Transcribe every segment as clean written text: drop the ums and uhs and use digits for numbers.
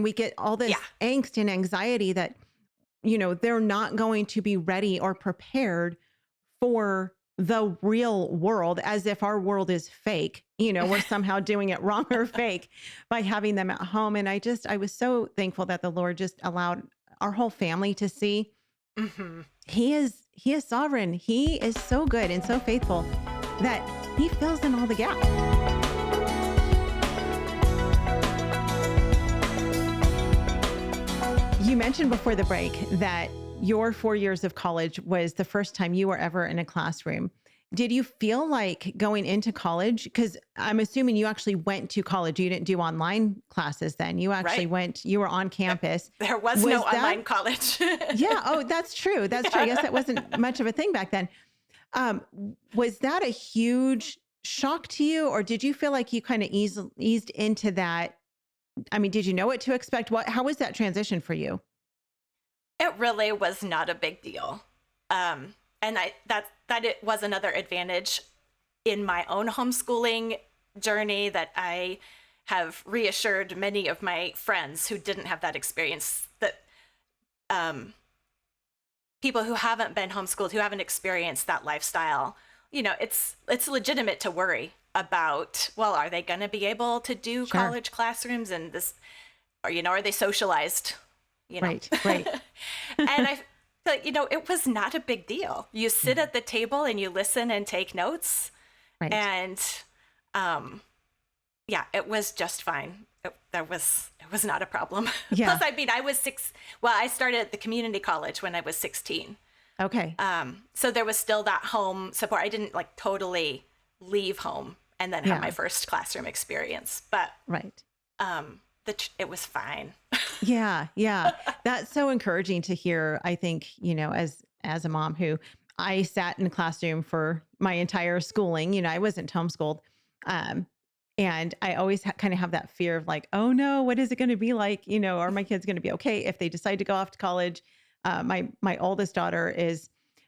We get all this angst and anxiety that, they're not going to be ready or prepared for the real world, as if our world is fake. We're somehow doing it wrong or fake by having them at home. And I was so thankful that the Lord just allowed our whole family to see he is sovereign. He is so good and so faithful that he fills in all the gaps. You mentioned before the break that your 4 years of college was the first time you were ever in a classroom. Did you feel like going into college, because I'm assuming you actually went to college, you didn't do online classes then. You actually went, you were on campus. There was no online college. Yeah. Oh, that's true. That's true. I guess that wasn't much of a thing back then. Was that a huge shock to you, or did you feel like you kind of eased into that? I mean, did you know what to expect? How was that transition for you? It really was not a big deal. And that it was another advantage in my own homeschooling journey that I have reassured many of my friends who didn't have that experience, that people who haven't been homeschooled, who haven't experienced that lifestyle, it's legitimate to worry about, well, are they going to be able to do college classrooms and this, or, are they socialized? Right. And I feel like, it was not a big deal. You sit at the table and you listen and take notes. Right. And it was just fine. It was not a problem. Yeah. Plus, I started at the community college when I was 16. Okay. So there was still that home support. I didn't totally leave home and then have my first classroom experience, but it was fine. Yeah. That's so encouraging to hear. I think, as a mom who I sat in a classroom for my entire schooling, I wasn't homeschooled. And I always kind of have that fear of oh no, what is it going to be like? Are my kids going to be okay if they decide to go off to college? My oldest daughter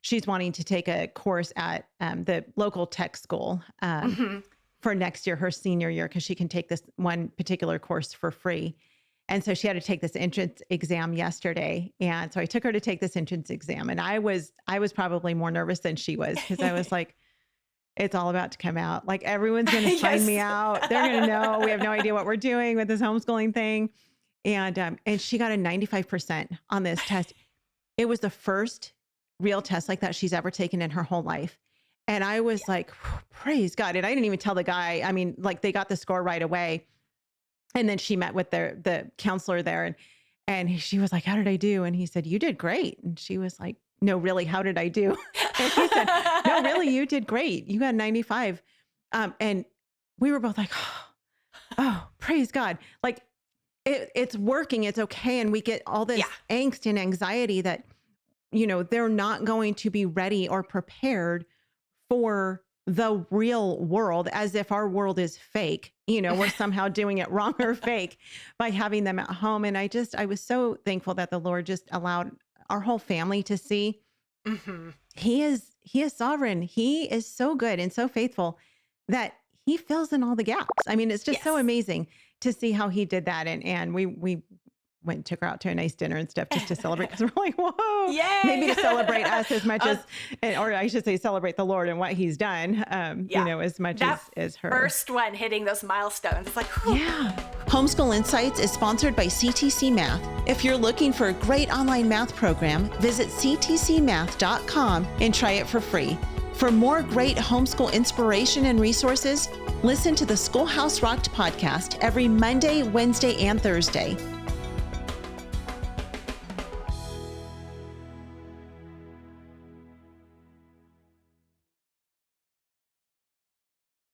she's wanting to take a course at the local tech school for next year, her senior year, because she can take this one particular course for free. And so she had to take this entrance exam yesterday. And so I took her to take this entrance exam. And I was probably more nervous than she was, because I was like, it's all about to come out. Everyone's going to find me out. They're going to know we have no idea what we're doing with this homeschooling thing. And she got a 95% on this test. It was the first real test like that she's ever taken in her whole life. And I was like, praise God. And I didn't even tell the guy. I mean, they got the score right away. And then she met with the counselor there, and she was like, how did I do? And he said, you did great. And she was like, no, really, how did I do? And he said, no, really, you did great. You got 95. And we were both like, oh, praise God. It's working. It's okay. And we get all this angst and anxiety that, they're not going to be ready or prepared for the real world, as if our world is fake. We're somehow doing it wrong or fake by having them at home. And I was so thankful that the Lord just allowed our whole family to see he is sovereign. He is so good and so faithful that he fills in all the gaps. I mean, it's just so amazing to see how he did that. And we went and took her out to a nice dinner and stuff just to celebrate, because we're like, whoa, yay! Maybe to celebrate us as much or I should say celebrate the Lord and what he's done, as much as her. First one hitting those milestones. It's like, whew. Yeah. Homeschool Insights is sponsored by CTC Math. If you're looking for a great online math program, visit ctcmath.com and try it for free. For more great homeschool inspiration and resources, listen to the Schoolhouse Rocked podcast every Monday, Wednesday, and Thursday.